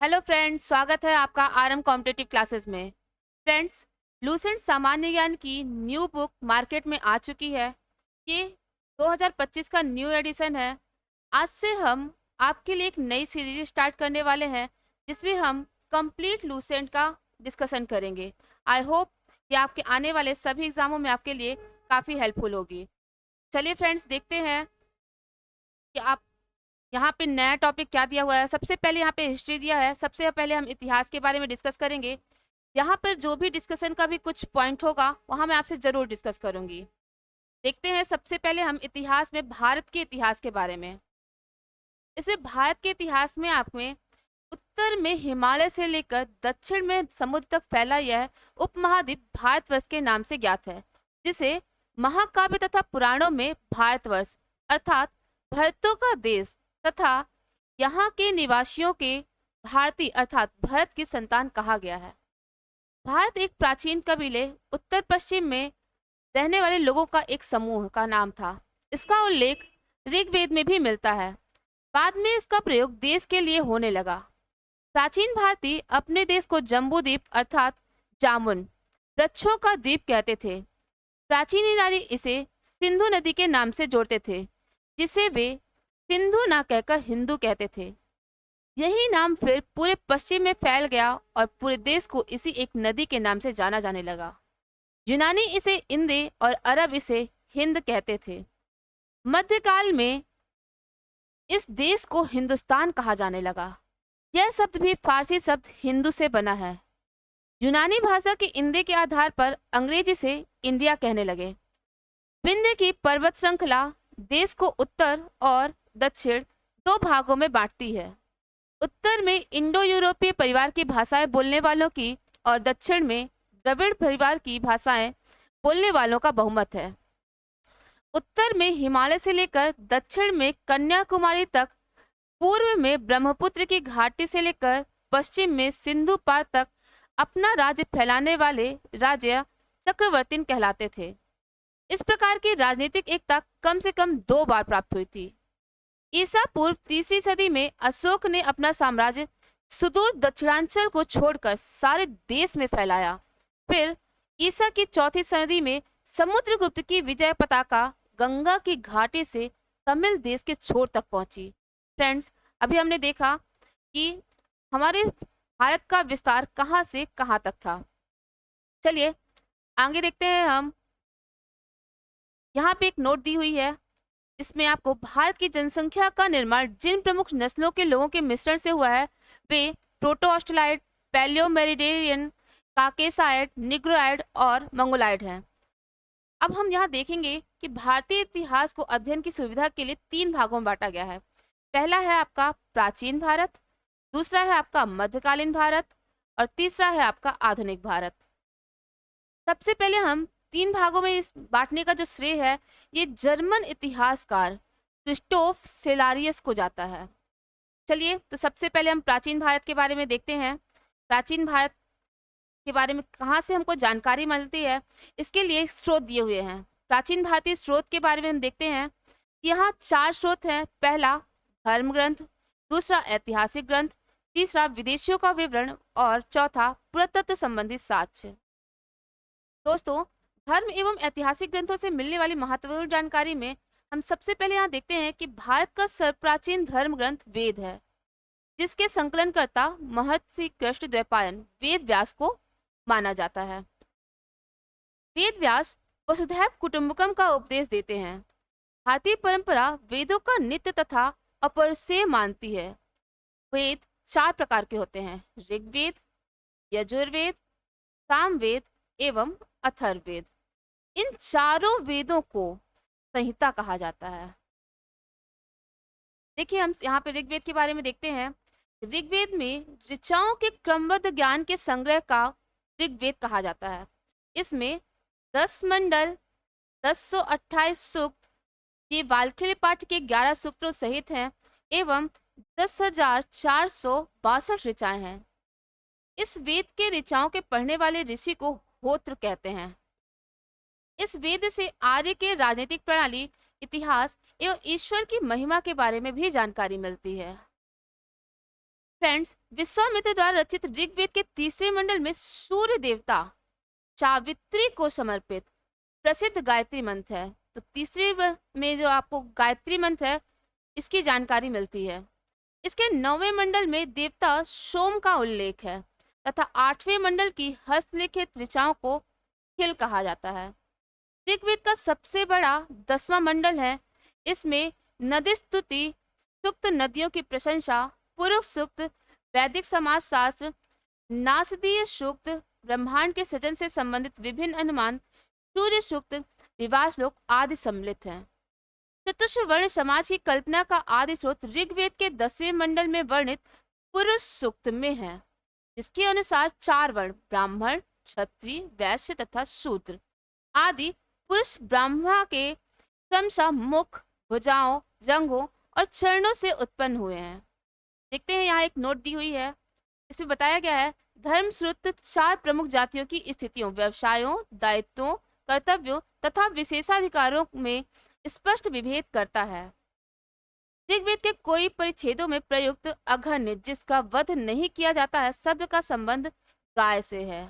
Hello friends, स्वागत है आपका आरएम कॉम्पिटिटिव क्लासेस में। फ्रेंड्स, लूसेंट सामान्य ज्ञान की न्यू बुक मार्केट में आ चुकी है। ये 2025 का न्यू एडिशन है। आज से हम आपके लिए एक नई सीरीज स्टार्ट करने वाले हैं जिसमें हम कंप्लीट लूसेंट का डिस्कशन करेंगे। आई होप ये आपके आने वाले सभी एग्जामों में आपके लिए काफ़ी हेल्पफुल होगी। चलिए फ्रेंड्स, देखते हैं कि आप यहाँ पे नया टॉपिक क्या दिया हुआ है। सबसे पहले यहाँ पे हिस्ट्री दिया है। सबसे पहले हम इतिहास के बारे में डिस्कस करेंगे। यहाँ पर जो भी डिस्कशन का भी कुछ पॉइंट होगा वहाँ मैं आपसे ज़रूर डिस्कस करूँगी। देखते हैं, सबसे पहले हम इतिहास में भारत के इतिहास के बारे में। इसमें भारत के इतिहास में आप में उत्तर में हिमालय से लेकर दक्षिण में समुद्र तक फैला यह उपमहाद्वीप भारतवर्ष के नाम से ज्ञात है, जिसे महाकाव्य तथा पुराणों में भारतवर्ष अर्थात भरतों का देश तथा यहाँ के निवासियों के भारतीय अर्थात भरत की संतान कहा गया है। भारत एक प्राचीन कबीले उत्तर पश्चिम में रहने वाले लोगों का एक समूह का नाम था। इसका उल्लेख ऋग्वेद में भी मिलता है। बाद में इसका प्रयोग देश के लिए होने लगा। प्राचीन भारतीय अपने देश को जम्बूद्वीप अर्थात जामुन वृक्षों का द्वीप कहते थे। प्राचीन नारी इसे सिंधु नदी के नाम से जोड़ते थे, जिसे वे सिंधु ना कहकर हिंदू कहते थे। यही नाम फिर पूरे पश्चिम में फैल गया और पूरे देश को इसी एक नदी के नाम से जाना जाने लगा। यूनानी इसे इंदे और अरब इसे हिंद कहते थे। मध्यकाल में इस देश को हिंदुस्तान कहा जाने लगा। यह शब्द भी फारसी शब्द हिंदू से बना है। यूनानी भाषा के इंदे के आधार पर अंग्रेजी से इंडिया कहने लगे। विंध्य की पर्वत श्रृंखला देश को उत्तर और दक्षिण दो भागों में बांटती है। उत्तर में इंडो यूरोपीय परिवार की भाषाएं बोलने वालों की और दक्षिण में द्रविड़ परिवार की भाषाएं बोलने वालों का बहुमत है। उत्तर में हिमालय से लेकर दक्षिण में कन्याकुमारी तक, पूर्व में ब्रह्मपुत्र की घाटी से लेकर पश्चिम में सिंधु पार तक अपना राज्य फैलाने वाले राज्य चक्रवर्ती कहलाते थे। इस प्रकार की राजनीतिक एकता कम से कम 2 बार प्राप्त हुई थी। ईसा पूर्व 3री सदी में अशोक ने अपना साम्राज्य सुदूर दक्षिणांचल को छोड़कर सारे देश में फैलाया। फिर ईसा की 4री सदी में समुद्रगुप्त की विजय पताका गंगा की घाटी से तमिल देश के छोर तक पहुंची। फ्रेंड्स, अभी हमने देखा कि हमारे भारत का विस्तार कहाँ से कहाँ तक था। चलिए आगे देखते हैं हम। यहाँ पे एक नोट दी हुई है। इसमें आपको भारत की जनसंख्या का निर्माण जिन प्रमुख नस्लों के लोगों के मिश्रण से हुआ है वे प्रोटो ऑस्ट्रेलाइड, पैलियो मेरिडेरियन, काकेसाइड, निग्रोइड और मंगोलाइड हैं। अब हम यहाँ देखेंगे कि भारतीय इतिहास को अध्ययन की सुविधा के लिए 3 भागों में बांटा गया है। पहला है आपका प्राचीन भारत, दूसरा है आपका मध्यकालीन भारत और तीसरा है आपका आधुनिक भारत। सबसे पहले हम 3 भागों में इस बांटने का जो श्रेय है ये जर्मन इतिहासकार क्रिस्टोफ सेलारियस को जाता है। चलिए तो सबसे पहले हम प्राचीन भारत के बारे में देखते हैं। प्राचीन भारत के बारे में कहाँ से हमको जानकारी मिलती है, इसके लिए स्रोत दिए हुए हैं। प्राचीन भारतीय स्रोत के बारे में हम देखते हैं। यहाँ 4 स्रोत हैं। पहला धर्म ग्रंथ, दूसरा ऐतिहासिक ग्रंथ, तीसरा विदेशियों का विवरण और चौथा पुरातत्व संबंधी साक्ष्य। दोस्तों, धर्म एवं ऐतिहासिक ग्रंथों से मिलने वाली महत्वपूर्ण जानकारी में हम सबसे पहले यहाँ देखते हैं कि भारत का सर्वप्राचीन धर्म ग्रंथ वेद है, जिसके संकलनकर्ता महर्षि कृष्ण द्वैपायन वेद व्यास को माना जाता है। वेद व्यास वसुधैव कुटुंबकम का उपदेश देते हैं। भारतीय परंपरा वेदों का नित्य तथा अपरिसेय मानती है। वेद 4 प्रकार के होते हैं: ऋग्वेद, यजुर्वेद, सामवेद एवं अथर्ववेद। इन चारों वेदों को संहिता कहा जाता है। देखिए हम यहाँ पे ऋग्वेद के बारे में देखते हैं। ऋग्वेद में ऋचाओं के क्रमबद्ध ज्ञान के संग्रह का ऋग्वेद कहा जाता है। इसमें 10 मंडल, 1028 सूक्त, ये वाल्खीय पाठ के 11 सूत्रों सहित हैं एवं 10,462 ऋचाएं हैं। इस वेद के ऋचाओं के पढ़ने वाले ऋषि को होत्र कहते हैं। इस वेद से आर्य के राजनीतिक प्रणाली, इतिहास एवं ईश्वर की महिमा के बारे में भी जानकारी मिलती है। फ्रेंड्स, विश्वामित्र द्वारा रचित ऋग्वेद के तीसरे मंडल में सूर्य देवता सावित्री को समर्पित प्रसिद्ध गायत्री मंत्र है। तो तीसरे में जो आपको गायत्री मंत्र है, इसकी जानकारी मिलती है। इसके 9वें मंडल में देवता सोम का उल्लेख है तथा 8वें मंडल की हस्तलिखित ऋचाओं को खिल कहा जाता है। ऋग्वेद का सबसे बड़ा 10वां मंडल है। इसमें नदी स्तुति, सूक्त, नदियों की प्रशंसा, पुरुष सूक्त, वैदिक समाज शास्त्र, नासदीय सूक्त, ब्रह्मांड के सृजन से संबंधित विभिन्न अनुमान, सूर्य सूक्त, विवाह श्लोक आदि सम्मिलित हैं। चतुष्र वर्ण समाज की कल्पना का आदि स्रोत ऋग्वेद के 10वें मंडल में वर्णित पुरुष सूक्त में है, जिसके अनुसार 4 वर्ण ब्राह्मण, क्षत्रिय, वैश्य तथा शूद्र आदि पुरुष ब्राह्मण के क्रमशः मुख, भुजाओं, जंघों और चरणों से उत्पन्न हुए हैं। देखते हैं, यहाँ एक नोट दी हुई है। इसमें बताया गया है धर्म श्रुत 4 प्रमुख जातियों की स्थितियों, व्यवसायों, दायित्वों, कर्तव्यों तथा विशेषाधिकारों में स्पष्ट विभेद करता है। ऋग्वेद के कोई परिच्छेदों में प्रयुक्त अघन्य, जिसका वध नहीं किया जाता है, शब्द का संबंध गाय से है।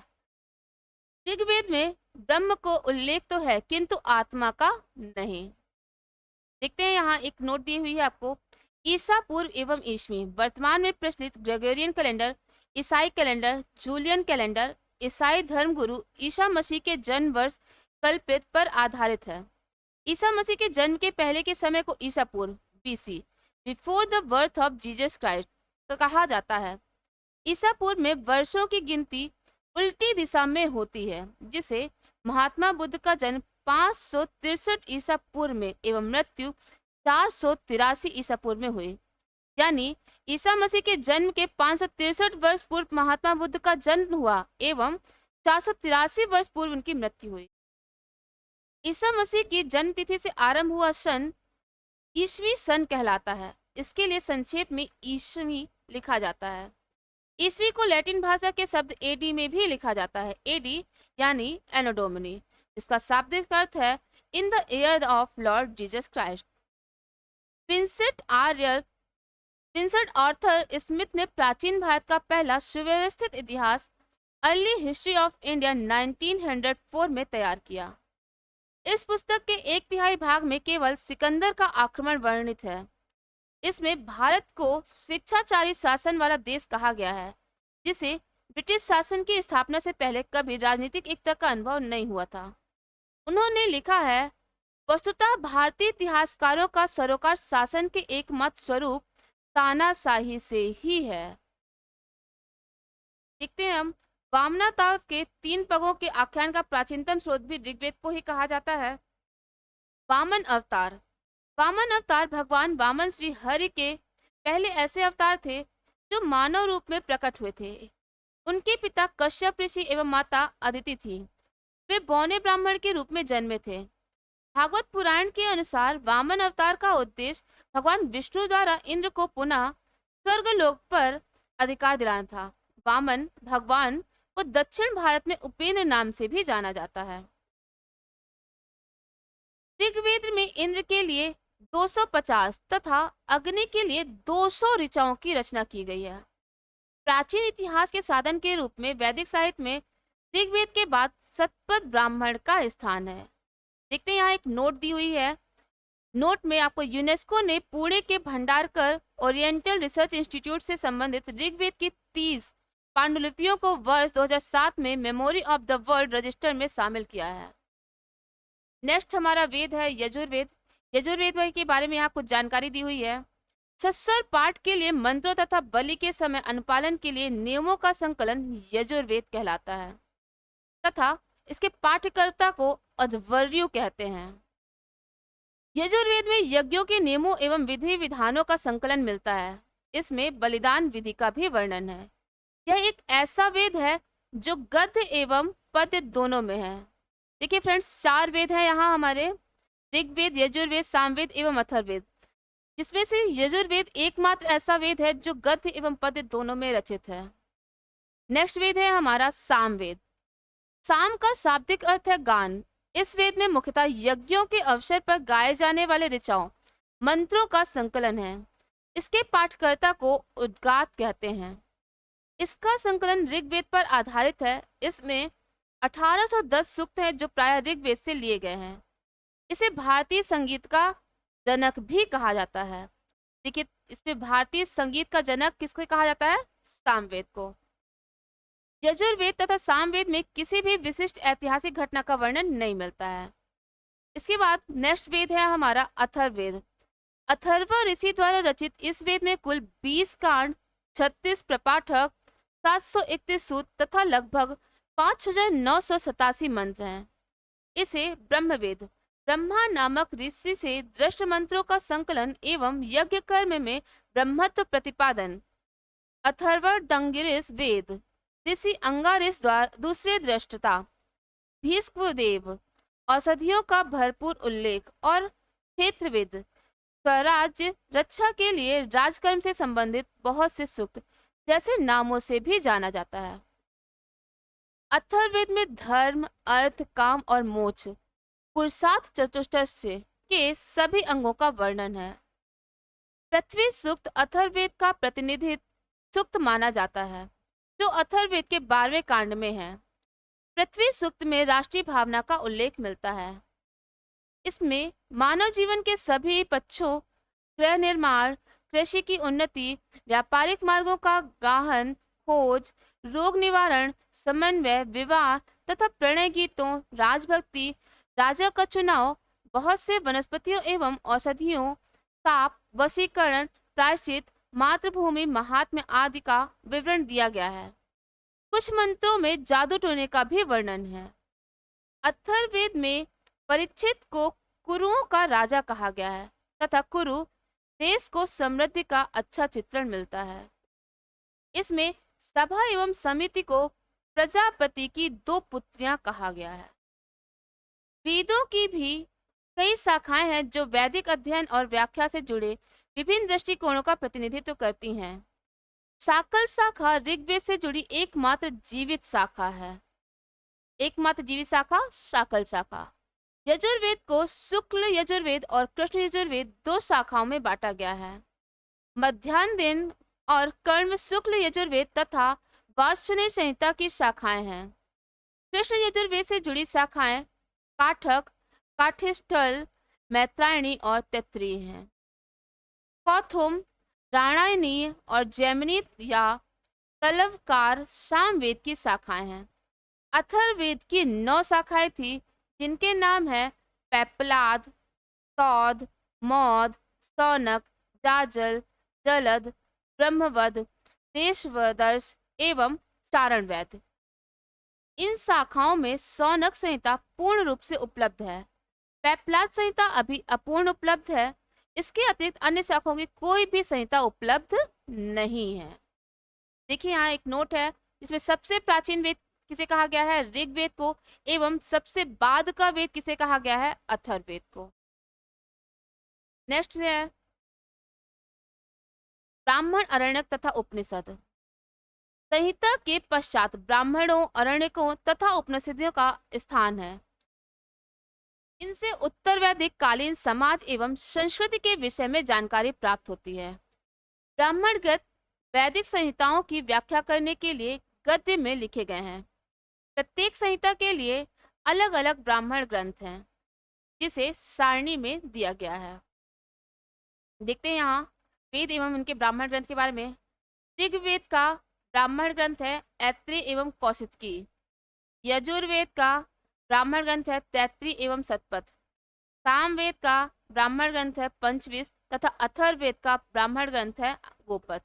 ऋग्वेद में ब्रह्म को उल्लेख तो है किंतु आत्मा का नहीं। देखते हैं, यहाँ एक नोट दी हुई है आपको। ईसा पूर्व एवं ईस्वी वर्तमान में प्रचलित ग्रेगोरियन कैलेंडर, ईसाई कैलेंडर, जूलियन कैलेंडर ईसाई धर्मगुरु ईसा मसीह के जन्म वर्ष कल्पित पर आधारित है। ईसा मसीह के जन्म के पहले के समय को ईसा पूर्व BC, before the birth of Jesus Christ तो कहा जाता है। ईसा पूर्व में वर्षों की गिनती उल्टी दिशा में होती है, जिसे महात्मा बुद्ध का जन्म 563 ईसा पूर्व में एवं मृत्यु 483 ईसा पूर्व में हुई। यानी ईसा मसीह के जन्म के 563 वर्ष पूर्व महात्मा बुद्ध का जन्म हुआ एवं 483 वर्ष पूर्व उनकी मृत्यु हुई। ईसा मसीह की जन्म तिथि से आरंभ हुआ सन ईसवी सन कहलाता है। इसके लिए संक्षेप में ईसवी लिखा जाता है। ईसवी को लैटिन भाषा के शब्द एडी में भी लिखा जाता है। एडी यानी एनो डोमिनी, इसका शाब्दिक अर्थ है in the year of Lord Jesus Christ. Vincent Arthur Smith ने प्राचीन भारत का पहला सुव्यवस्थित इतिहास अर्ली हिस्ट्री ऑफ इंडिया 1904 में तैयार किया। इस पुस्तक के 1/3 भाग में केवल सिकंदर का आक्रमण वर्णित है। इसमें भारत को स्वेच्छाचारी शासन वाला देश कहा गया है, जिसे ब्रिटिश शासन की स्थापना से पहले कभी राजनीतिक एकता का अनुभव नहीं हुआ था। उन्होंने लिखा है, वस्तुतः भारतीय इतिहासकारों का सरोकार शासन के एकमात्र स्वरूप तानाशाही से ही है। देखते हैं हम, वामनावतार के 3 पगों के आख्यान का प्राचीनतम स्रोत भी ऋग्वेद को ही कहा जाता है। वामन अवतार भगवान वामन श्री हरि के पहले ऐसे अवतार थे जो मानव रूप में प्रकट हुए थे। उनके पिता कश्यप ऋषि एवं माता अदिति थी। वे बौने ब्राह्मण के रूप में जन्मे थे। भागवत पुराण के अनुसार वामन अवतार का उद्देश्य भगवान विष्णु द्वारा इंद्र को पुनः स्वर्गलोक पर अधिकार दिलाना था। वामन भगवान को दक्षिण भारत में उपेंद्र नाम से भी जाना जाता है। ऋग्वेद में इंद्र के लिए 250 तथा अग्नि के लिए 200 ऋचाओं की रचना की गई है। प्राचीन इतिहास के साधन के रूप में वैदिक साहित्य में ऋग्वेद के बाद सतपथ ब्राह्मण का स्थान है। देखते हैं, यहाँ एक नोट दी हुई है। नोट में आपको यूनेस्को ने पुणे के भंडारकर ओरिएंटल रिसर्च इंस्टीट्यूट से संबंधित ऋग्वेद की 30 पांडुलिपियों को वर्ष 2007 में memory of the world register में शामिल किया है। नेक्स्ट हमारा वेद है यजुर्वेद। यजुर्वेद के बारे में यहाँ कुछ जानकारी दी हुई है। सस्वर पाठ के लिए मंत्रों तथा बलि के समय अनुपालन के लिए नियमों का संकलन यजुर्वेद कहलाता है तथा इसके पाठ्यकर्ता को अध्वर्यु कहते हैं। यजुर्वेद में यज्ञों के नियमों एवं विधि विधानों का संकलन मिलता है। इसमें बलिदान विधि का भी वर्णन है। यह एक ऐसा वेद है जो गद्य एवं पद्य दोनों में है। देखिए फ्रेंड्स, 4 वेद हैं यहाँ हमारे, ऋग्वेद, यजुर्वेद, सामवेद एवं अथर्ववेद, जिसमें से यजुर्वेद एकमात्र ऐसा वेद है जो गद्य एवं पद्य दोनों में रचित है। नेक्स्ट वेद है हमारा सामवेद। साम का शाब्दिक अर्थ है गान। इस वेद में मुख्यतः यज्ञों के अवसर पर गाए जाने वाले ऋचाओं, मंत्रों का संकलन है। इसके पाठकर्ता को उद्गात कहते हैं। इसका संकलन ऋग्वेद पर आधारित है। इसमें 1810 सूक्त हैं जो प्राय ऋग्वेद से लिए गए हैं। इसे भारतीय संगीत का जनक भी कहा जाता है। देखिए, इसमें भारतीय संगीत का जनक किसको कहा जाता है? सामवेद को। यजुर्वेद तथा सामवेद में किसी भी विशिष्ट ऐतिहासिक घटना का वर्णन नहीं मिलता है। इसके बाद नेक्स्ट वेद है हमारा अथर्ववेद। अथर्व ऋषि द्वारा रचित इस वेद में कुल 20 कांड, 36 प्रपाठक, 731 सूक्त तथा लगभग 5987 मंत्र हैं। इसे ब्रह्मवेद, ब्रह्मा नामक ऋषि से दृष्ट मंत्रों का संकलन एवं यज्ञ कर्म में ब्रह्मत्व प्रतिपादन, अथर्वणगिरिस वेद, ऋषि अंगारिस द्वारा दूसरे दृष्टता, भीष्मदेव, औषधियों का भरपूर उल्लेख और क्षेत्रवेद, स्वराज्य रक्षा के लिए राजकर्म से संबंधित बहुत से सूक्त जैसे नामों से भी जाना जाता है। अथर्ववेद में धर्म, अर्थ, काम और मोक्ष पुरुषार्थ चतुष्टय के सभी अंगों का वर्णन है। पृथ्वी सूक्त अथर्ववेद का प्रतिनिधित्व सूक्त माना जाता है, जो अथर्ववेद के 12वें कांड में है। पृथ्वी सूक्त में राष्ट्रीय भावना का उल्लेख मिलता है। इसमें मानव जीवन के सभी पक्षों, गृह निर्माण, कृषि की उन्नति, व्यापारिक मार्गों का गाहन, खोज, रोग निवारण, समन्वय, विवाह तथा प्रणय गीतों, राजभक्ति, राजा का चुनाव, बहुत से वनस्पतियों एवं औषधियों, साप, वशीकरण, प्रायश्चित, मातृभूमि, महात्म्य आदि का विवरण दिया गया है। कुछ मंत्रों में जादू टोने का भी वर्णन है। अथर्ववेद में परीक्षित को कुरुओं का राजा कहा गया है तथा कुरु देश को समृद्धि का अच्छा चित्रण मिलता है। इसमें सभा एवं समिति को प्रजापति की 2 पुत्रियां कहा गया है। वेदों की भी कई शाखाएं हैं जो वैदिक अध्ययन और व्याख्या से जुड़े विभिन्न दृष्टिकोणों का प्रतिनिधित्व करती हैं। शाकल शाखा ऋग्वेद से जुड़ी एकमात्र जीवित शाखा है। एकमात्र जीवित शाखा शाकल शाखा। यजुर्वेद को शुक्ल यजुर्वेद और कृष्ण यजुर्वेद 2 शाखाओं में बांटा गया है। मध्याह्न दिन और कर्म शुक्ल यजुर्वेद तथा वार्ष्णेय संहिता की शाखाएं हैं। कृष्ण यजुर्वेद से जुड़ी शाखाएं काठक, काठिष्ठल, मैत्रायणी और तैत्तिरीय हैं। कौथुम, राणायनीय और जैमिनी या तलवकार सामवेद की शाखाएं हैं। अथर्ववेद की 9 शाखाएं थी, जिनके नाम है पैपलाद, तौद, मौद, सौनक, जाजल, जलद, ब्रह्मवद, देशवदर्श एवं चारणवैद। इन शाखाओं में सौनक संहिता पूर्ण रूप से उपलब्ध है। पैपलाद संहिता अभी अपूर्ण उपलब्ध है। इसके अतिरिक्त अन्य शाखाओं की कोई भी संहिता उपलब्ध नहीं है। देखिए, यहाँ एक नोट है, इसमें सबसे प्राचीन वेद किसे कहा गया है? ऋग्वेद को, एवं सबसे बाद का वेद किसे कहा गया है? अथर्ववेद को। नेक्स्ट है ब्राह्मण, अरण्यक तथा उपनिषद। संहिता के पश्चात ब्राह्मणों, अरण्यकों तथा उपनिषदों का स्थान है। इनसे उत्तर वैदिक कालीन समाज एवं संस्कृति के विषय में जानकारी प्राप्त होती है। ब्राह्मणगत वैदिक संहिताओं की व्याख्या करने के लिए गद्य में लिखे गए हैं। प्रत्येक संहिता के लिए अलग अलग ब्राह्मण ग्रंथ हैं, जिसे सारणी में दिया गया है। देखते हैं यहाँ वेद एवं उनके ब्राह्मण ग्रंथ के बारे में। ऋग्वेद का ब्राह्मण ग्रंथ है ऐत्रेय एवं कौशिकी। यजुर्वेद का ब्राह्मण ग्रंथ है तैत्तिरीय एवं शतपथ। सामवेद का ब्राह्मण ग्रंथ है पंचविश तथा अथर्ववेद का ब्राह्मण ग्रंथ है गोपथ।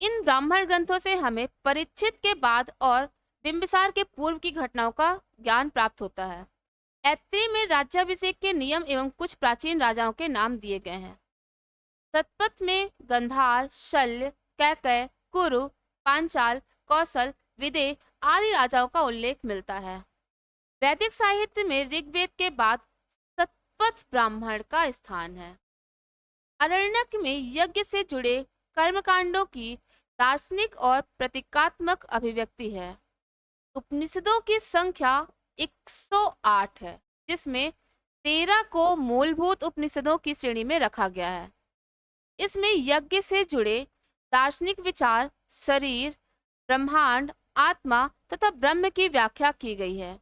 इन ब्राह्मण ग्रंथों से हमें परीक्षित के बाद और बिंबिसार के पूर्व की घटनाओं का ज्ञान प्राप्त होता है। ऐत्रेय में राज्याभिषेक के नियम एवं कुछ प्राचीन राजाओं के नाम दिए गए हैं। शतपथ में गंधार, शल्य, कैकय, कुरु, पांचाल, कौशल, विदेह आदि राजाओं का उल्लेख मिलता है। वैदिक साहित्य में ऋग्वेद के बाद शतपथ ब्राह्मण का स्थान है। अरण्यक में यज्ञ से जुड़े कर्मकांडों की दार्शनिक और प्रतीकात्मक अभिव्यक्ति है। उपनिषदों की संख्या 108 है, जिसमें 13 को मूलभूत उपनिषदों की श्रेणी में रखा गया है। इसमें यज्ञ से जुड़े दार्शनिक विचार, शरीर, ब्रह्मांड, आत्मा तथा ब्रह्म की व्याख्या की गई है।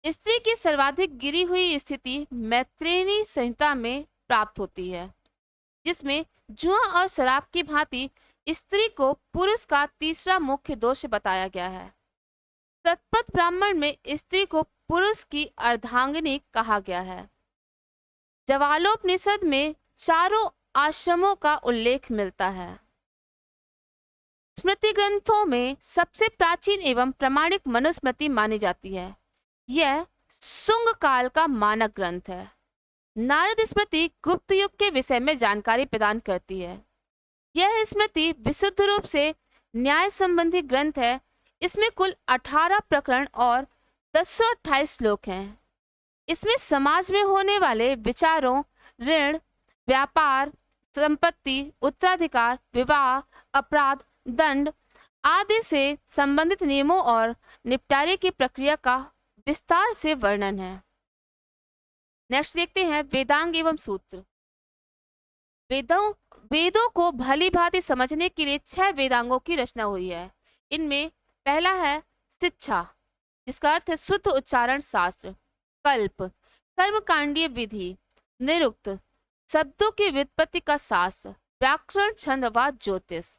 स्त्री की सर्वाधिक गिरी हुई स्थिति मैत्रेयी संहिता में प्राप्त होती है, जिसमें जुआ और शराब की भांति स्त्री को पुरुष का तीसरा मुख्य दोष बताया गया है। शतपथ ब्राह्मण में स्त्री को पुरुष की अर्धांगिनी कहा गया है। जवालोपनिषद में चारों आश्रमों का उल्लेख मिलता है। स्मृति ग्रंथों में सबसे प्राचीन एवं प्रमाणिक मनुस्मृति मानी जाती है। यह शुंग काल का मानक ग्रंथ है। नारद स्मृति गुप्त युग के विषय में जानकारी प्रदान करती है। यह स्मृति विशुद्ध रूप से न्याय संबंधी ग्रंथ है। इसमें कुल 18 प्रकरण और 1028 श्लोक हैं। इसमें समाज में होने वाले विचारों, ऋण, व्यापार, संपत्ति, उत्तराधिकार, विवाह, अपराध, दंड आदि से संबंधित नियमों और निपटारे की प्रक्रिया का विस्तार से वर्णन है। नेक्स्ट देखते हैं वेदांग एवं सूत्र। वेदों को भली भांति समझने के लिए 6 वेदांगों की रचना हुई है। इनमें पहला है शिक्षा, जिसका अर्थ है शुद्ध उच्चारण शास्त्र। कल्प, कर्मकांडीय विधि। निरुक्त, शब्दों की व्युत्पत्ति का शास्त्र। व्याकरण, छंद व ज्योतिष।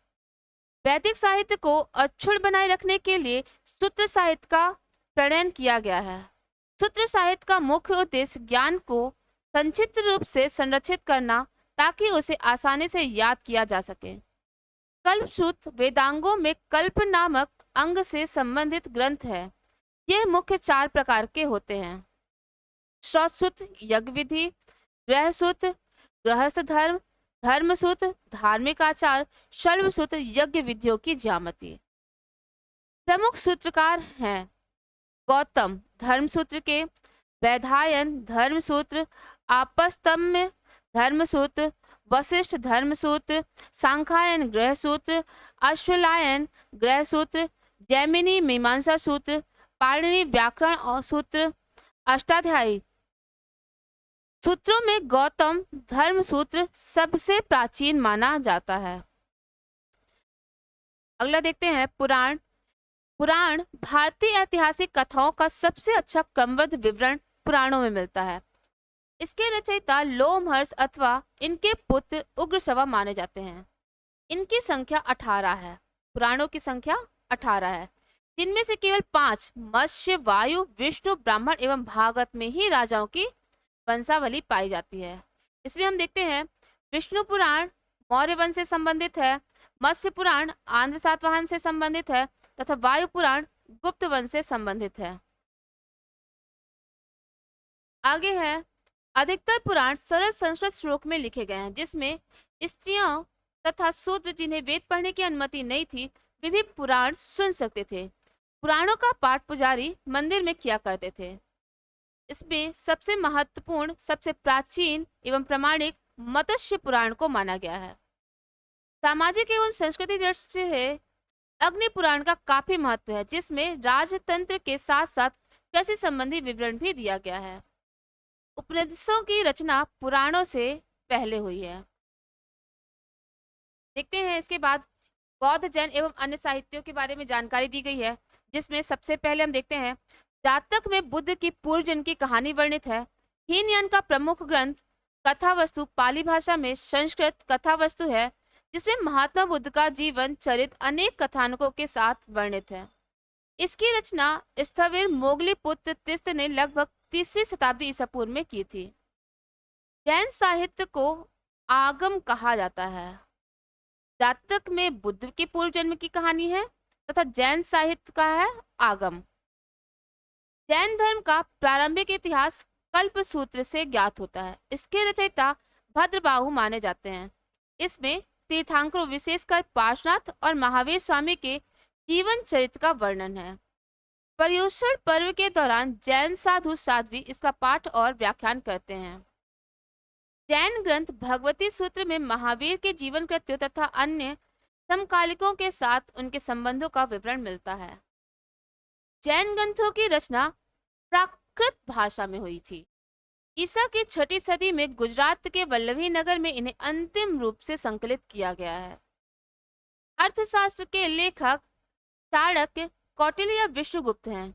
वैदिक साहित्य को अक्षुण्ण बनाए रखने के लिए सूत्र साहित्य का प्रणयन किया गया है। सूत्र साहित्य का मुख्य उद्देश्य ज्ञान को संक्षिप्त रूप से संरक्षित करना, ताकि उसे आसानी से याद किया जा सके। कल्पसूत्र वेदांगों में कल्प नामक अंग से संबंधित ग्रंथ है। यह मुख्य 4 प्रकार के होते हैं: श्रौतसूत्र यज्ञ विधि, गृहसूत्र गृहस्थ धर्म, धर्मसूत्र धार्मिक आचार, शल्वसूत्र यज्ञ विधियों की ज्यामिति। प्रमुख सूत्रकार हैं गौतम धर्मसूत्र के, वैधायन धर्मसूत्र, आपस्तम्य धर्मसूत्र, वशिष्ठ धर्मसूत्र, सांख्यायन गृहसूत्र, अश्वलायन गृहसूत्र, जैमिनी मीमांसा सूत्र, पाणिनि व्याकरण और सूत्र। अष्टाध्यायी सूत्रों में गौतम धर्मसूत्र सबसे प्राचीन माना जाता है। अगला देखते हैं पुराण। पुराण भारतीय ऐतिहासिक कथाओं का सबसे अच्छा क्रमबद्ध विवरण पुराणों में मिलता है। इसके रचयिता लोमहर्ष अथवा इनके पुत्र उग्रश्रवा माने जाते हैं। इनकी संख्या 18 है। पुराणों की संख्या 18 है, जिनमें से केवल 5 मत्स्य, वायु, विष्णु, ब्राह्मण एवं भागवत में ही राजाओं की वंशावली पाई जाती है। इसमें हम देखते हैं विष्णु पुराण मौर्य वंश से संबंधित है, मत्स्य पुराण आंध्र सातवाहन से संबंधित है तथा वायु पुराण गुप्त वंश से संबंधित है। आगे है अधिकतर पुराण सरल संस्कृत श्लोक में लिखे गए हैं, जिसमें स्त्रियों तथा शूद्र जिन्हें वेद पढ़ने की अनुमति नहीं थी, वे भी पुराण सुन सकते थे। पुराणों का पाठ पुजारी मंदिर में किया करते थे। इसमें सबसे महत्वपूर्ण, सबसे प्राचीन एवं प्रमाणिक मत्स्य पुराण को माना गया है। सामाजिक एवं संस्कृति दृष्टि से अग्नि पुराण का काफी महत्व है, जिसमें राजतंत्र के साथ साथ कृषि संबंधी विवरण भी दिया गया है। उपनिषदों की रचना पुराणों से पहले हुई है। देखते हैं इसके बाद बौद्ध, जैन एवं अन्य साहित्यों के बारे में जानकारी दी गई है, जिसमें सबसे पहले हम देखते हैं जातक में बुद्ध की पूर्व जन्म की कहानी वर्णित है। हीनयान का प्रमुख ग्रंथ कथा वस्तु पाली भाषा में संस्कृत कथा वस्तु है, जिसमें महात्मा बुद्ध का जीवन चरित्र अनेक कथानकों के साथ वर्णित है। इसकी रचना स्थविर मोगली पुत्र तिस्त ने लगभग 3री शताब्दी ईसा पूर्व में की थी। जैन साहित्य को आगम कहा जाता है। जातक में बुद्ध के पूर्व जन्म की कहानी है तथा जैन साहित्य का है आगम। जैन धर्म का प्रारंभिक इतिहास कल्प सूत्र से ज्ञात होता है। इसके रचयिता भद्रबाहु माने जाते हैं। इसमें तीर्थंकरों विशेषकर पार्श्वनाथ और महावीर स्वामी के जीवन चरित्र का वर्णन है। पर्युषण पर्व के दौरान जैन साधु साध्वी इसका पाठ और व्याख्यान करते हैं। जैन ग्रंथ भगवती सूत्र में महावीर के जीवन कृत्यों तथा अन्य समकालिकों के साथ उनके संबंधों का विवरण मिलता है। जैन ग्रंथों की रचना प्राकृत भाषा में हुई थी। ईसा की 6ठी सदी में गुजरात के वल्लभी नगर में इन्हें अंतिम रूप से संकलित किया गया है। अर्थशास्त्र के लेखक चाणक्य, कौटिल्य या विष्णुगुप्त हैं।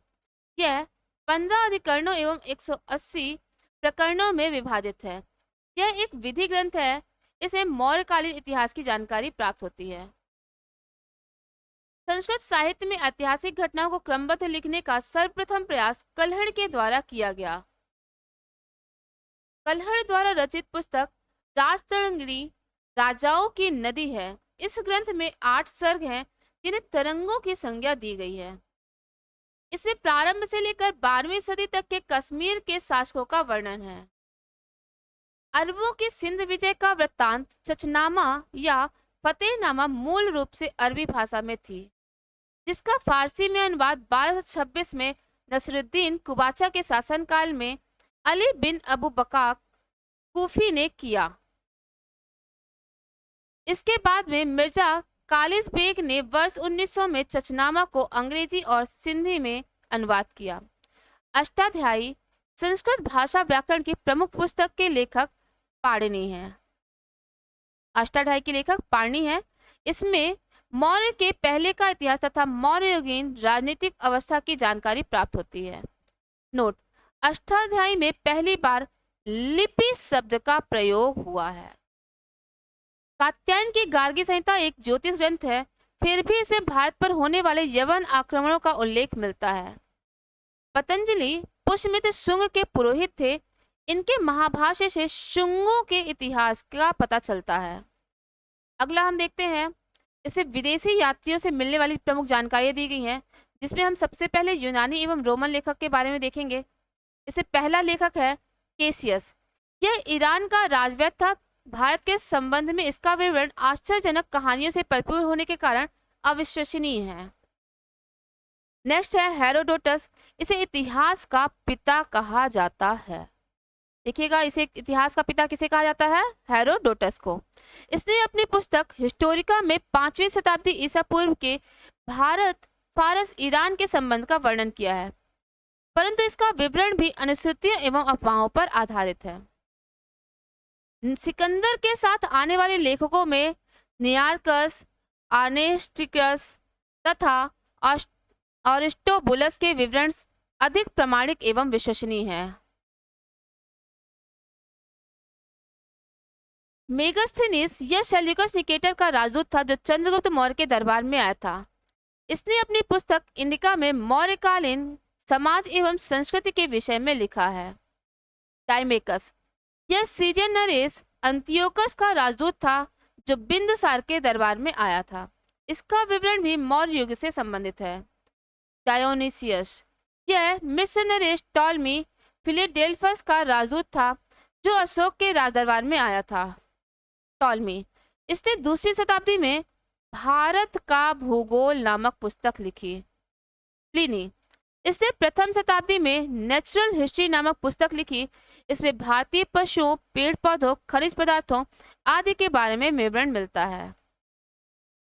यह 15 अधिकरणों एवं 180 प्रकरणों में विभाजित है। यह एक विधि ग्रंथ है। इसे मौर्यकालीन इतिहास की जानकारी प्राप्त होती है। संस्कृत साहित्य में ऐतिहासिक घटनाओं को क्रमबद्ध लिखने का सर्वप्रथम प्रयास कल्हड़ के द्वारा किया गया। कल्हड़ द्वारा रचित पुस्तक राजतरंगिणी राजाओं की नदी है। इस ग्रंथ में 8 सर्ग हैं जिन्हें तरंगों की संज्ञा दी गई है। इसमें प्रारंभ से लेकर 12वीं सदी तक के कश्मीर के शासकों का वर्णन है। अरबों की सिंध विजय का वृत्तांत चचनामा या फतेहनामा मूल रूप से अरबी भाषा में थी, जिसका फारसी में अनुवाद 1226 में नसरुद्दीन कुबाचा के शासनकाल में अली बिन अबू बकार कूफी ने किया। इसके बाद में मिर्जा कालिस बेग ने वर्ष 1900 में चचनामा को अंग्रेजी और सिंधी में अनुवाद किया। अष्टाध्यायी संस्कृत भाषा व्याकरण की प्रमुख पुस्तक के लेखक पाणिनि हैं। अष्टाध्यायी के लेखक पाणिनि हैं। इसमें मौर्य के पहले का इतिहास तथा मौर्ययुगीन राजनीतिक अवस्था की जानकारी प्राप्त होती है। नोट: अष्टाध्यायी में पहली बार लिपि शब्द का प्रयोग हुआ है। कात्यायन की गार्गी संहिता एक ज्योतिष ग्रंथ है, फिर भी इसमें भारत पर होने वाले यवन आक्रमणों का उल्लेख मिलता है। पतंजलि पुष्यमित्र शुंग के पुरोहित थे। इनके महाभाष्य से शुंगों के इतिहास का पता चलता है। अगला हम देखते हैं, इसे विदेशी यात्रियों से मिलने वाली प्रमुख जानकारियां दी गई हैं, जिसमें हम सबसे पहले यूनानी एवं रोमन लेखक के बारे में देखेंगे। इसे पहला लेखक है केसियस। यह ईरान का राजवैद्य था। भारत के संबंध में इसका विवरण आश्चर्यजनक कहानियों से भरपूर होने के कारण अविश्वसनीय है। नेक्स्ट है हेरोडोटस। इसे इतिहास का पिता कहा जाता है। देखिएगा, इसे इतिहास का पिता किसे कहा जाता है? हेरोडोटस को। इसने अपनी पुस्तक हिस्टोरिका में 5वीं शताब्दी ईसा पूर्व के भारत फारस ईरान के संबंध का वर्णन किया है, परंतु इसका विवरण भी अनुश्रुतियों एवं अफवाहों पर आधारित है। सिकंदर के साथ आने वाले लेखकों में नियार्कस, आर्नेस्टिकस तथा अरिस्टोबुलस के विवरण अधिक प्रामाणिक एवं विश्वसनीय हैं। मेगास्थनीज यह सेल्यूकस निकेटर का राजदूत था जो चंद्रगुप्त मौर्य के दरबार में आया था। इसने अपनी पुस्तक इंडिका में मौर्यकालीन समाज एवं संस्कृति के विषय में लिखा है। टाइमेकस यह सीरियन नरेश अंतियोकस का राजदूत था जो बिंदुसार के दरबार में आया था। इसका विवरण भी मौर्य युग से संबंधित है। डायोनिसियस यह मिस्र नरेश टॉलमी फिलेडेल्फस का राजदूत था जो अशोक के राजदरबार में आया था। टॉलमी इसने 2री शताब्दी में भारत का भूगोल नामक पुस्तक लिखी। प्लिनी इसने प्रथम शताब्दी में नेचुरल हिस्ट्री नामक पुस्तक लिखी। इसमें भारतीय पशुओं, पेड़ पौधों, खनिज पदार्थों आदि के बारे में विवरण मिलता है।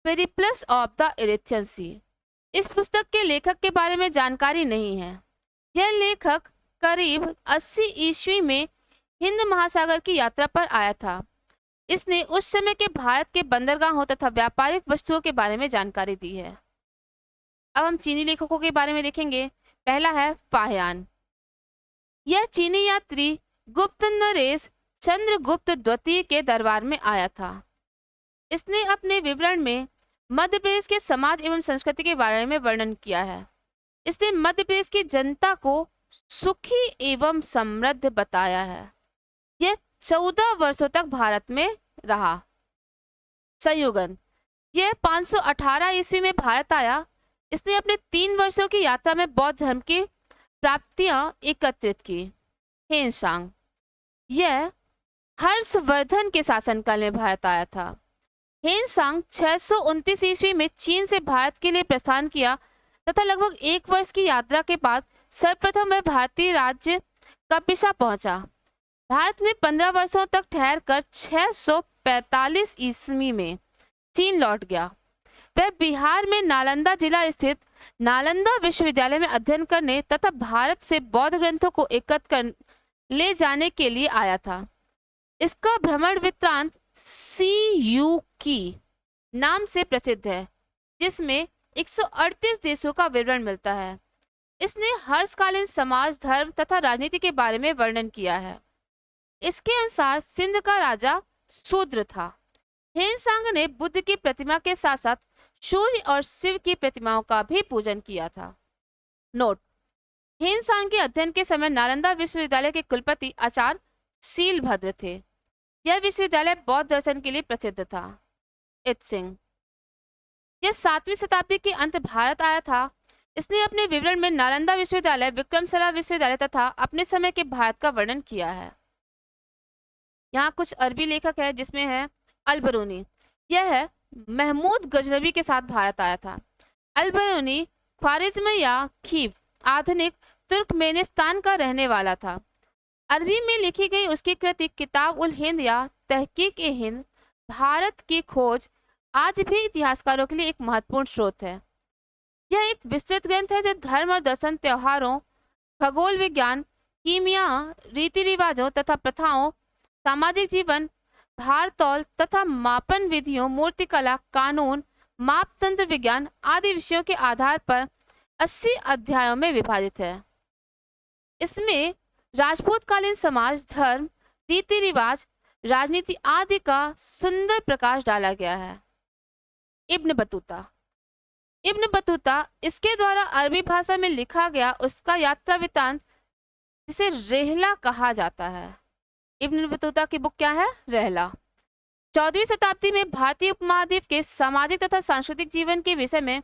पेरिप्लस ऑफ द इरेथियन सी इस पुस्तक के लेखक के बारे में जानकारी नहीं है। यह लेखक करीब 80 ईस्वी में हिंद महासागर की यात्रा पर आया था। इसने उस समय के भारत के बंदरगाहों तथा व्यापारिक वस्तुओं के बारे में जानकारी दी है। अब हम चीनी लेखकों के बारे में देखेंगे। पहला है फाहियान। यह चीनी यात्री गुप्त नरेश चंद्रगुप्त द्वितीय के दरबार में आया था। इसने अपने विवरण में मध्य प्रदेश के समाज एवं संस्कृति के बारे में वर्णन किया है। इसने मध्य प्रदेश की जनता को सुखी एवं समृद्ध बताया है। यह 14 वर्षों तक भारत में रहा। संयुगन यह 518 ईस्वी में भारत आया। इसने अपने 3 वर्षों की यात्रा में बौद्ध धर्म की प्राप्तियां एकत्रित की। हेनसांग यह हर्षवर्धन के शासनकाल में भारत आया था। हेनसांग 629 ईस्वी में चीन से भारत के लिए प्रस्थान किया तथा लगभग 1 वर्ष की यात्रा के बाद सर्वप्रथम वह भारतीय राज्य कपिसा पहुंचा। भारत में 15 वर्षों तक ठहरकर 645 ईस्वी में चीन लौट गया। वह बिहार में नालंदा जिला स्थित नालंदा विश्वविद्यालय में अध्ययन करने तथा भारत से बौद्ध ग्रंथों को एकत्र ले जाने के लिए आया था। इसका भ्रमण वृत्तांत सी यू की नाम से प्रसिद्ध है, जिसमें 138 देशों का विवरण मिलता है। इसने हर्षकालीन समाज, धर्म तथा राजनीति के बारे में वर्णन किया है। इसके अनुसार सिंध का राजा शूद्र था। हेनसांग ने बुद्ध की प्रतिमा के साथ साथ सूर्य और शिव की प्रतिमाओं का भी पूजन किया था। नोट: हेनसांग के अध्ययन के समय नालंदा विश्वविद्यालय के कुलपति आचार्य शीलभद्र थे। यह विश्वविद्यालय बौद्ध दर्शन के लिए प्रसिद्ध था। इत्सिंग: यह 7वीं शताब्दी के अंत भारत आया था। इसने अपने विवरण में नालंदा विश्वविद्यालय, विक्रमशिला विश्वविद्यालय तथा अपने समय के भारत का वर्णन किया है। यहाँ कुछ अरबी लेखक है, जिसमें है अल-बरूनी। यह है महमूद गजनवी के साथ भारत आया था। अल-बरूनी ख्वारिज्म या खीव आधुनिक तुर्कमेनिस्तान का रहने वाला था। अरबी में लिखी गई उसकी कृति किताब उल हिंद या तहकीक ए हिंद, भारत की खोज, आज भी इतिहासकारों के लिए एक महत्वपूर्ण स्रोत है। यह एक विस्तृत ग्रंथ है जो धर्म और दर्शन, त्योहारों, खगोल विज्ञान, कीमिया, रीति रिवाजों तथा प्रथाओं, सामाजिक जीवन, भारतौल तथा मापन विधियों, मूर्तिकला, कानून, मापतंत्र विज्ञान आदि विषयों के आधार पर 80 अध्यायों में विभाजित है। इसमें राजपूतकालीन समाज, धर्म, रीति रिवाज, राजनीति आदि का सुंदर प्रकाश डाला गया है। इब्न बतूता इसके द्वारा अरबी भाषा में लिखा गया उसका यात्रा वृत्तांत, जिसे रेहला कहा जाता है। इब्न बतूता की बुक क्या है? रेहला। 14वीं शताब्दी में भारतीय उपमहाद्वीप के सामाजिक तथा सांस्कृतिक जीवन के विषय में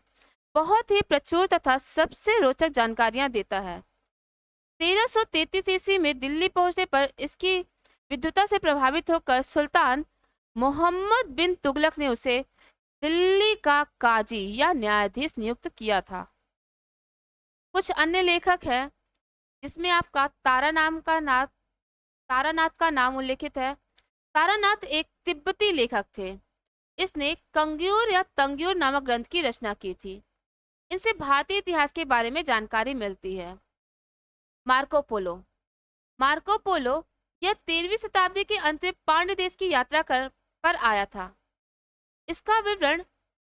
बहुत ही प्रचुर तथा सबसे रोचक जानकारियां देता है। 1333 ईस्वी में दिल्ली पहुंचने पर इसकी विद्वता से प्रभावित होकर सुल्तान मोहम्मद बिन तुगलक ने उसे दिल्ली का काजी या न्यायाधीश नियुक्त किया था। कुछ अन्य लेखक हैं, जिसमें आपका तारानाथ का नाम उल्लेखित है। तारानाथ एक तिब्बती लेखक थे। इसने कंग्यूर या तंग्यूर नामक ग्रंथ की रचना की थी। इनसे भारतीय इतिहास के बारे में जानकारी मिलती है। मार्को पोलो यह 13वीं शताब्दी के अंत में पांड्य देश की यात्रा पर आया था। इसका विवरण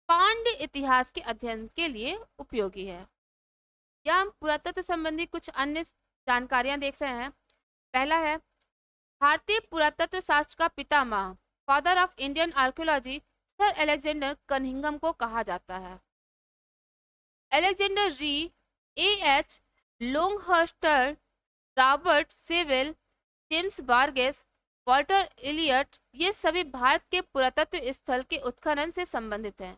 पांड्य इतिहास के अध्ययन के लिए उपयोगी है। यहाँ हम पुरातत्व संबंधी कुछ अन्य जानकारियां देख रहे हैं। पहला है, भारतीय पुरातत्व शास्त्र का पितामह, father of Indian archaeology, sir Alexander Cunningham को कहा जाता है। Alexander Rea, A.H. Longhurster, Robert Sewell, James Burgess, Walter Elliot, ये सभी भारत के पुरातत्व स्थल के उत्खनन से संबंधित हैं।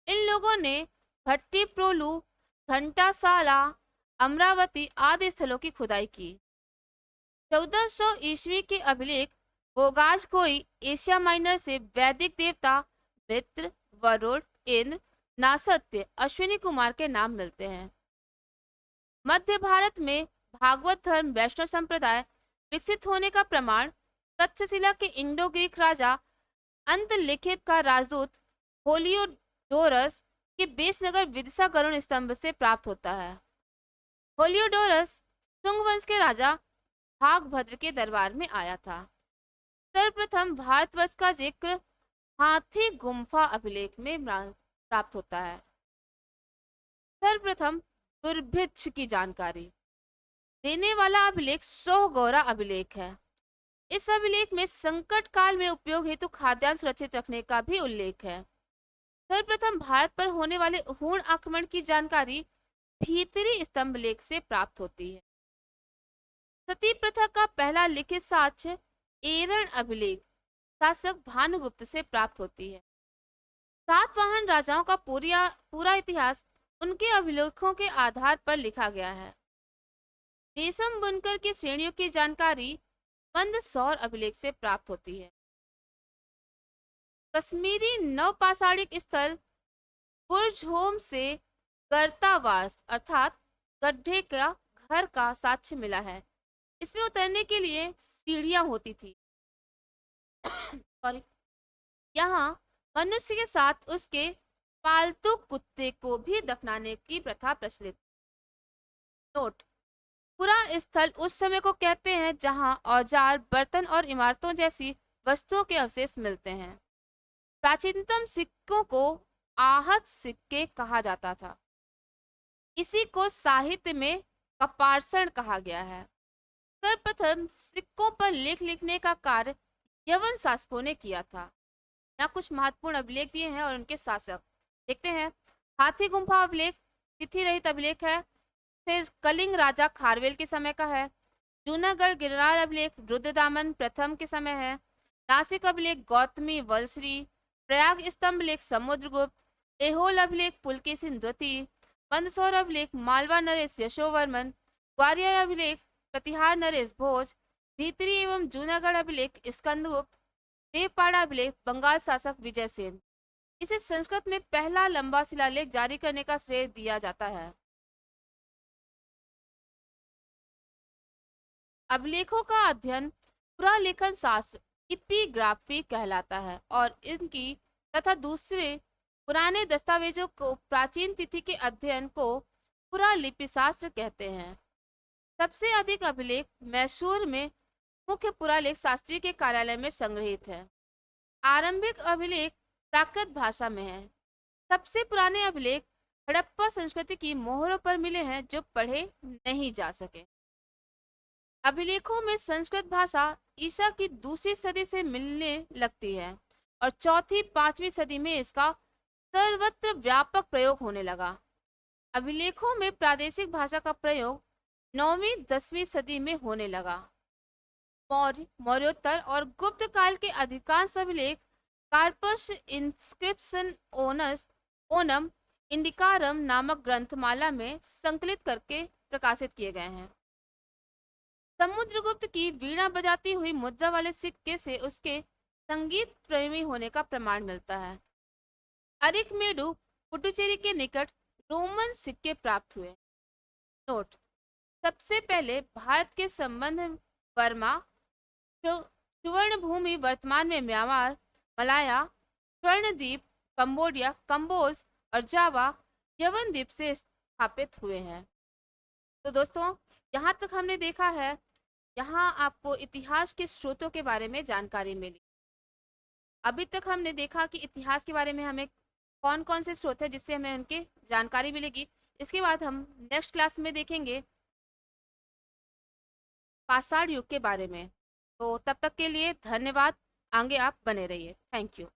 इन लोगों ने भट्टीप्रोलु, घंटासाला, अमरावती आदि स्थलों की खुदाई की। 1400 ईस्वी के अभिलेख बोगाजकोई एशिया माइनर से वैदिक देवता मित्र, वरुण, इंद्र, नासत्य, अश्विनी कुमार के नाम मिलते हैं। मध्य भारत में भागवत धर्म, वैष्णव संप्रदाय विकसित होने का प्रमाण तक्षशिला के इंडो ग्रीक राजा अंतलिखित का राजदूत होलियोडोरस के बेस नगर विदिशा गरुड़ स्तंभ से प्राप्त होता है। होलियोडोरस शुंग वंश के राजा भागभद्र के दरबार में आया था। सर्वप्रथम भारतवर्ष का जिक्र हाथी गुम्फा अभिलेख में प्राप्त होता है। सर्वप्रथम दुर्भिक्ष की जानकारी देने वाला अभिलेख सोहगौरा अभिलेख है। इस अभिलेख में संकट काल में उपयोग हेतु खाद्यान्न सुरक्षित रखने का भी उल्लेख है। सर्वप्रथम भारत पर होने वाले हूण आक्रमण की जानकारी भीतरी स्तंभ लेख से प्राप्त होती है। सती प्रथा का पहला लिखित साक्ष्य एरण अभिलेख शासक भानुगुप्त से प्राप्त होती है। सातवाहन राजाओं का पूरा इतिहास उनके अभिलेखों के आधार पर लिखा गया है। रेशम बुनकर की श्रेणियों की जानकारी मंदसौर अभिलेख से प्राप्त होती है। कश्मीरी नवपाषाणिक स्थल बुर्जहोम से गर्तावार्स अर्थात गड्ढे का घर का साक्ष्य मिला है। इसमें उतरने के लिए सीढ़ियां होती थी। सॉरी, यहाँ मनुष्य के साथ उसके पालतू कुत्ते को भी दफनाने की प्रथा प्रचलित। नोट: पुरा स्थल उस समय को कहते हैं जहां औजार, बर्तन और इमारतों जैसी वस्तुओं के अवशेष मिलते हैं। प्राचीनतम सिक्कों को आहत सिक्के कहा जाता था। इसी को साहित्य में कपार्षण कहा गया है। सर्वप्रथम सिक्कों पर लेख लिखने का कार्य यवन शासकों ने किया था। यहाँ कुछ महत्वपूर्ण अभिलेख दिए हैं और उनके शासक देखते हैं। हाथी गुम्फा अभिलेख तिथि रहित अभिलेख है, फिर कलिंग राजा खारवेल के समय का है। जूनागढ़ गिरनार अभिलेख रुद्रदामन प्रथम के समय है। नासिक अभिलेख गौतमी वलश्री। प्रयाग स्तंभ लेख समुद्रगुप्त। एहोल अभिलेख पुलकेशिन द्वितीय। मंदसौर अभिलेख मालवा नरेश यशोवर्मन। ग्वालियर अभिलेख प्रतिहार नरेश भोज। भीतरी एवं जूनागढ़ अभिलेख स्कंदगुप्त। देवपाड़ा अभिलेख बंगाल शासक विजय सेन। इसे संस्कृत में पहला लंबा शिलालेख जारी करने का श्रेय दिया जाता है। अभिलेखों का अध्ययन पुरालेखन शास्त्र इपिग्राफी कहलाता है और इनकी तथा दूसरे पुराने दस्तावेजों को प्राचीन तिथि के अध्ययन को पुरालिपि शास्त्र कहते हैं। सबसे अधिक अभिलेख मैसूर में मुख्य पुरालेख शास्त्री के कार्यालय में संग्रहित है। आरंभिक अभिलेख प्राकृत भाषा में है। सबसे पुराने अभिलेख हड़प्पा संस्कृति की मोहरों पर मिले हैं जो पढ़े नहीं जा सके। अभिलेखों में संस्कृत भाषा ईसा की दूसरी सदी से मिलने लगती है और चौथी पांचवी सदी में इसका सर्वत्र व्यापक प्रयोग होने लगा। अभिलेखों में प्रादेशिक भाषा का प्रयोग 9वीं 10वीं सदी में होने लगा। मौर्य, मौर्योत्तर और गुप्त काल के अधिकांश अभिलेख कार्पस इंस्क्रिप्शन ओनम इंडिकारम नामक ग्रंथमाला में संकलित करके प्रकाशित किए गए हैं। समुद्रगुप्त की वीणा बजाती हुई मुद्रा वाले सिक्के से उसके संगीत प्रेमी होने का प्रमाण मिलता है। अरिकमेडु पुडुचेरी के निकट रोमन सिक्के प्राप्त हुए। नोट: सबसे पहले भारत के संबंध बर्मा, सुवर्ण भूमि वर्तमान में म्यांमार, मलाया, स्वर्णद्वीप, कंबोडिया, कंबोज और जावा यवन द्वीप से स्थापित हुए हैं। तो दोस्तों, यहाँ तक हमने देखा है, यहाँ आपको इतिहास के स्रोतों के बारे में जानकारी मिली। अभी तक हमने देखा कि इतिहास के बारे में हमें कौन कौन से स्रोत है जिससे हमें उनकी जानकारी मिलेगी। इसके बाद हम नेक्स्ट क्लास में देखेंगे पाषाण युग के बारे में। तो तब तक के लिए धन्यवाद। आगे आप बने रहिए। Thank you.